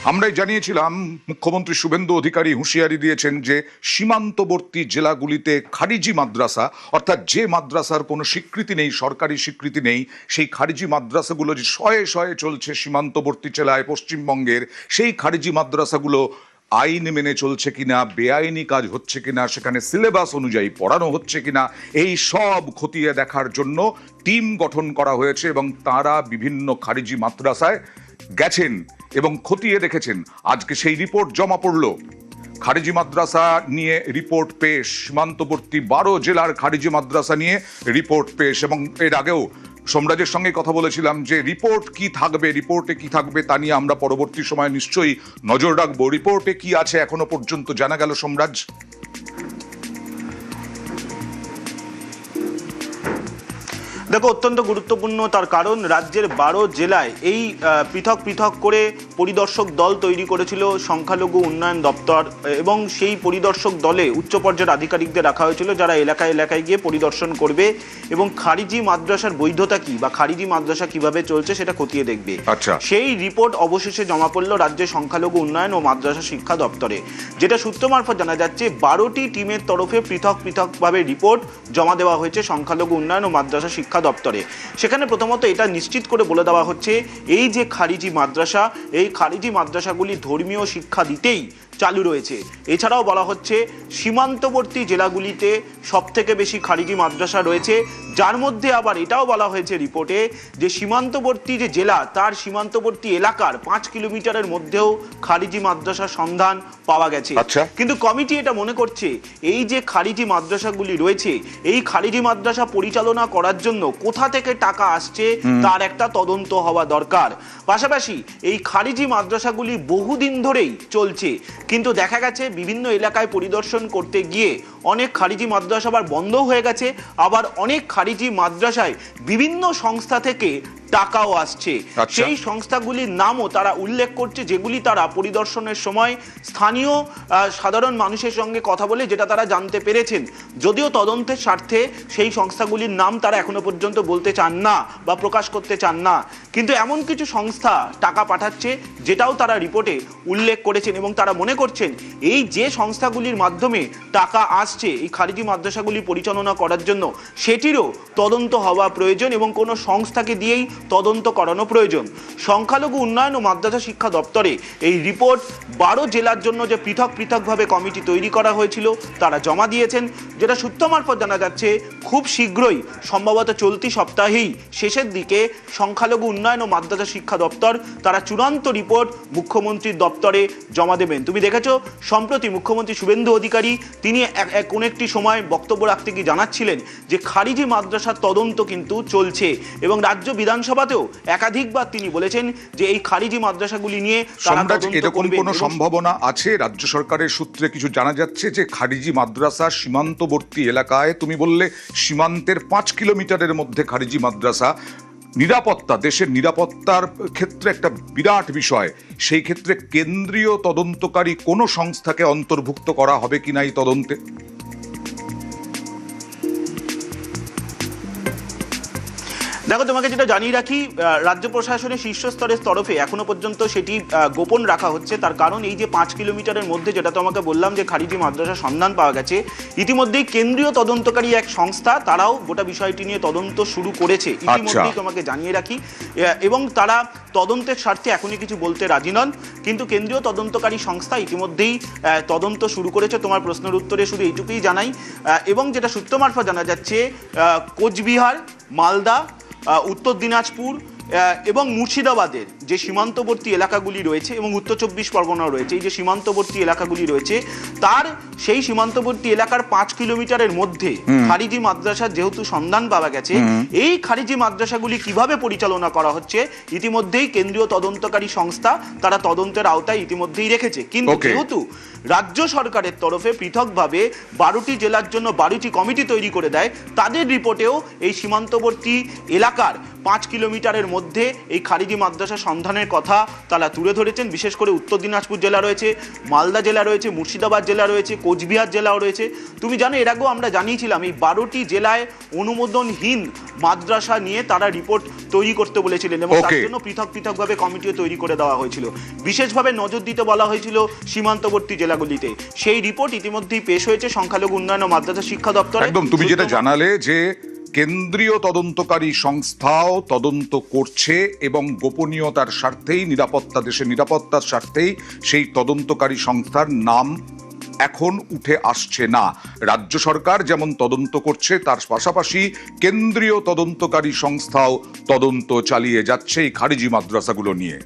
আমরাই জানিয়েছিলাম মুখ্যমন্ত্রী শুভেন্দু অধিকারী হুঁশিয়ারি দিয়েছেন যে সীমান্তবর্তী জেলাগুলিতে খারিজি মাদ্রাসা, অর্থাৎ যে মাদ্রাসার কোনো স্বীকৃতি নেই, সরকারি স্বীকৃতি নেই, সেই খারিজি মাদ্রাসাগুলো যে শয়ে শয়ে চলছে সীমান্তবর্তী জেলায় পশ্চিমবঙ্গের, সেই খারিজি মাদ্রাসাগুলো আইন মেনে চলছে কিনা, বেআইনি কাজ হচ্ছে কিনা, সেখানে সিলেবাস অনুযায়ী পড়ানো হচ্ছে কিনা, এই সব খতিয়ে দেখার জন্য টিম গঠন করা হয়েছে এবং তারা বিভিন্ন খারিজি মাদ্রাসায় গেছেন এবং খতিয়ে দেখেছেন। আজকে সেই রিপোর্ট জমা পড়ল। খারিজি মাদ্রাসা নিয়ে রিপোর্ট পেশ, সীমান্তবর্তী 12 জেলার খারিজি মাদ্রাসা নিয়ে রিপোর্ট পেশ। এবং এর আগেও সোমরাজের সঙ্গে কথা বলেছিলাম যে রিপোর্টে কি থাকবে তা নিয়ে আমরা পরবর্তী সময়ে নিশ্চয়ই নজর রাখবো। রিপোর্টে কি আছে এখনো পর্যন্ত জানা গেল সোমরাজ? দেখো, অত্যন্ত গুরুত্বপূর্ণ, তার কারণ রাজ্যের 12 জেলায় এই পৃথক পৃথক করে পরিদর্শক দল তৈরি করেছিল সংখ্যালঘু উন্নয়ন দপ্তর, এবং সেই পরিদর্শক দলে উচ্চ পর্যায়ের আধিকারিকদের রাখা হয়েছিল যারা এলাকায় এলাকায় গিয়ে পরিদর্শন করবে এবং খারিজি মাদ্রাসার বৈধতা কি বা খারিজি মাদ্রাসা কিভাবে চলছে সেটা খতিয়ে দেখবে। আচ্ছা, সেই রিপোর্ট অবশেষে জমা পড়ল রাজ্যের সংখ্যালঘু উন্নয়ন ও মাদ্রাসা শিক্ষা দপ্তরে। যেটা সূত্র মারফত জানা যাচ্ছে 12টি টিমের তরফে পৃথক পৃথকভাবে রিপোর্ট জমা দেওয়া হয়েছে সংখ্যালঘু উন্নয়ন ও মাদ্রাসা শিক্ষা দপ্তরে। সেখানে প্রথমত এটা নিশ্চিত করে বলে দেওয়া হচ্ছে এই যে খারিজি মাদ্রাসা, এই খারিজি মাদ্রাসাগুলি ধর্মীয় শিক্ষা দিতেই চালু রয়েছে। এছাড়াও বলা হচ্ছে সীমান্তবর্তী জেলাগুলিতে সবথেকে বেশি খারিজি মাদ্রাসা রয়েছে, যার মধ্যে আবার এটাও বলা হয়েছে রিপোর্টে যে সীমান্তবর্তী যে জেলা তার সীমান্তবর্তী এলাকার 5 কিলোমিটারের মধ্যেও খারিজি মাদ্রাসার সন্ধান পাওয়া গেছে। কিন্তু কমিটি এটা মনে করছে এই যে খারিজি মাদ্রাসাগুলি রয়েছে, এই খারিজি মাদ্রাসা পরিচালনা করার জন্য কোথা থেকে টাকা আসছে তার একটা তদন্ত হওয়া দরকার। পাশাপাশি এই খারিজি মাদ্রাসাগুলি বহুদিন ধরেই চলছে, কিন্তু দেখা গেছে বিভিন্ন এলাকায় পরিদর্শন করতে গিয়ে অনেক খারিজি মাদ্রাসা আবার বন্ধ হয়ে গেছে, আবার অনেক খারিজি মাদ্রাসায় বিভিন্ন সংস্থা থেকে টাকাও আসছে। সেই সংস্থাগুলির নামও তারা উল্লেখ করছে, যেগুলি তারা পরিদর্শনের সময় স্থানীয় সাধারণ মানুষের সঙ্গে কথা বলে যেটা তারা জানতে পেরেছেন। যদিও তদন্তের স্বার্থে সেই সংস্থাগুলির নাম তারা এখনো পর্যন্ত বলতে চান না বা প্রকাশ করতে চান না, কিন্তু এমন কিছু সংস্থা টাকা পাঠাচ্ছে যেটাও তারা রিপোর্টে উল্লেখ করেছেন এবং তারা মনে করছেন এই যে সংস্থাগুলির মাধ্যমে টাকা আসছে এই খারিজি মাদ্রাসাগুলি পরিচালনা করার জন্য, সেটিরও তদন্ত হওয়া প্রয়োজন এবং কোনো সংস্থাকে দিয়েই তদন্ত করানো প্রয়োজন। সংখ্যালঘু উন্নয়ন ও মাদ্রাসা শিক্ষা দপ্তরে এই রিপোর্ট 12 জেলার জন্য যে পৃথক পৃথকভাবে কমিটি তৈরি করা হয়েছিল তারা জমা দিয়েছেন। যেটা সূত্র মারফত জানা যাচ্ছে খুব শীঘ্রই, সম্ভবত চলতি সপ্তাহেই শেষের দিকে সংখ্যালঘু উন্নয়ন ও মাদ্রাসা শিক্ষা দপ্তর তারা চূড়ান্ত রিপোর্ট মুখ্যমন্ত্রীর দপ্তরে জমা দেবেন। তুমি দেখেছো সম্প্রতি মুখ্যমন্ত্রী শুভেন্দু অধিকারী তিনি কোন একটি সময় বক্তব্য রাখতে গিয়ে জানাচ্ছিলেন যে খারিজি মাদ্রাসার তদন্ত কিন্তু চলছে, এবং রাজ্য বিধানসভাতেও একাধিকবার তিনি বলেছেন যে এই খারিজি মাদ্রাসাগুলি নিয়ে এরকম কোনো সম্ভাবনা আছে? রাজ্য সরকারের সূত্রে কিছু জানা যাচ্ছে যে খারিজি মাদ্রাসা সীমান্তবর্তী এলাকায়, তুমি বললে সীমান্তের 5 কিলোমিটারের মধ্যে খারিজি মাদ্রাসা, নিরাপত্তা, দেশের নিরাপত্তার ক্ষেত্রে একটা বিরাট বিষয়, সেই ক্ষেত্রে কেন্দ্রীয় তদন্তকারী কোনো সংস্থাকে অন্তর্ভুক্ত করা হবে কিনা এই তদন্তে? দেখো, তোমাকে যেটা জানিয়ে রাখি, রাজ্য প্রশাসনের শীর্ষস্তরের তরফে এখনো পর্যন্ত সেটি গোপন রাখা হচ্ছে। তার কারণ এই যে 5 কিলোমিটারের মধ্যে যেটা তোমাকে বললাম যে খারিজি মাদ্রাসার সন্ধান পাওয়া গেছে, ইতিমধ্যেই কেন্দ্রীয় তদন্তকারী এক সংস্থা তারাও গোটা বিষয়টি নিয়ে তদন্ত শুরু করেছে ইতিমধ্যেই, তোমাকে জানিয়ে রাখি, এবং তারা তদন্তের স্বার্থে এখনই কিছু বলতে রাজি নন, কিন্তু কেন্দ্রীয় তদন্তকারী সংস্থা ইতিমধ্যেই তদন্ত শুরু করেছে। তোমার প্রশ্নের উত্তরে শুধু এইটুকুই জানাই, এবং যেটা সূত্র মারফত জানা যাচ্ছে কোচবিহার, মালদা, উত্তর দিনাজপুর এবং মুর্শিদাবাদের যে সীমান্তবর্তী এলাকাগুলি রয়েছে এবং উত্তর 24 পরগনা রয়েছে, এই যে সীমান্তবর্তী এলাকাগুলি রয়েছে তার সেই সীমান্তবর্তী এলাকার 5 কিলোমিটারের মধ্যে খারিজি মাদ্রাসার যেহেতু সন্ধান পাওয়া গেছে, এই খারিজি মাদ্রাসাগুলি কিভাবে পরিচালনা করা হচ্ছে ইতিমধ্যেই কেন্দ্রীয় তদন্তকারী সংস্থা তারা তদন্তের আওতায় ইতিমধ্যেই রেখেছে। কিন্তু যেহেতু রাজ্য সরকারের তরফে পৃথকভাবে 12টি জেলার জন্য 12টি কমিটি তৈরি করে দেয়, তাদের রিপোর্টেও এই সীমান্তবর্তী এলাকার 5 কিলোমিটারের মধ্যে এই খারিজি মাদ্রাসা সন্ধানের কথা তারা তুলে ধরেছেন। বিশেষ করে উত্তর দিনাজপুর জেলা রয়েছে, মালদা জেলা রয়েছে, মুর্শিদাবাদ জেলা রয়েছে, কোচবিহার জেলাও রয়েছে। তুমি জানো, এর আগেও আমরা জানিয়েছিলাম এই 12টি জেলায় অনুমোদনহীন মাদ্রাসা নিয়ে তারা রিপোর্ট তৈরি করতে বলেছিলেন এবং তার জন্য পৃথক পৃথকভাবে কমিটিও তৈরি করে দেওয়া হয়েছিল। বিশেষভাবে নজর দিতে বলা হয়েছিল সীমান্তবর্তী জেলাগুলিতে। সেই রিপোর্ট ইতিমধ্যেই পেশ হয়েছে সংখ্যালঘু উন্নয়ন ও মাদ্রাসা শিক্ষা দপ্তরে। একদম তুমি যেটা জানালে যে কেন্দ্রীয় তদন্তকারী সংস্থাও তদন্ত করছে এবং গোপনীয়তার স্বার্থেই, দেশের নিরাপত্তার স্বার্থেই সেই তদন্তকারী সংস্থার নাম এখন উঠে আসছে না। রাজ্য সরকার যেমন তদন্ত করছে, তার পাশাপাশি কেন্দ্রীয় তদন্তকারী সংস্থাও তদন্ত চালিয়ে যাচ্ছে এই খারিজি মাদ্রাসাগুলো নিয়ে।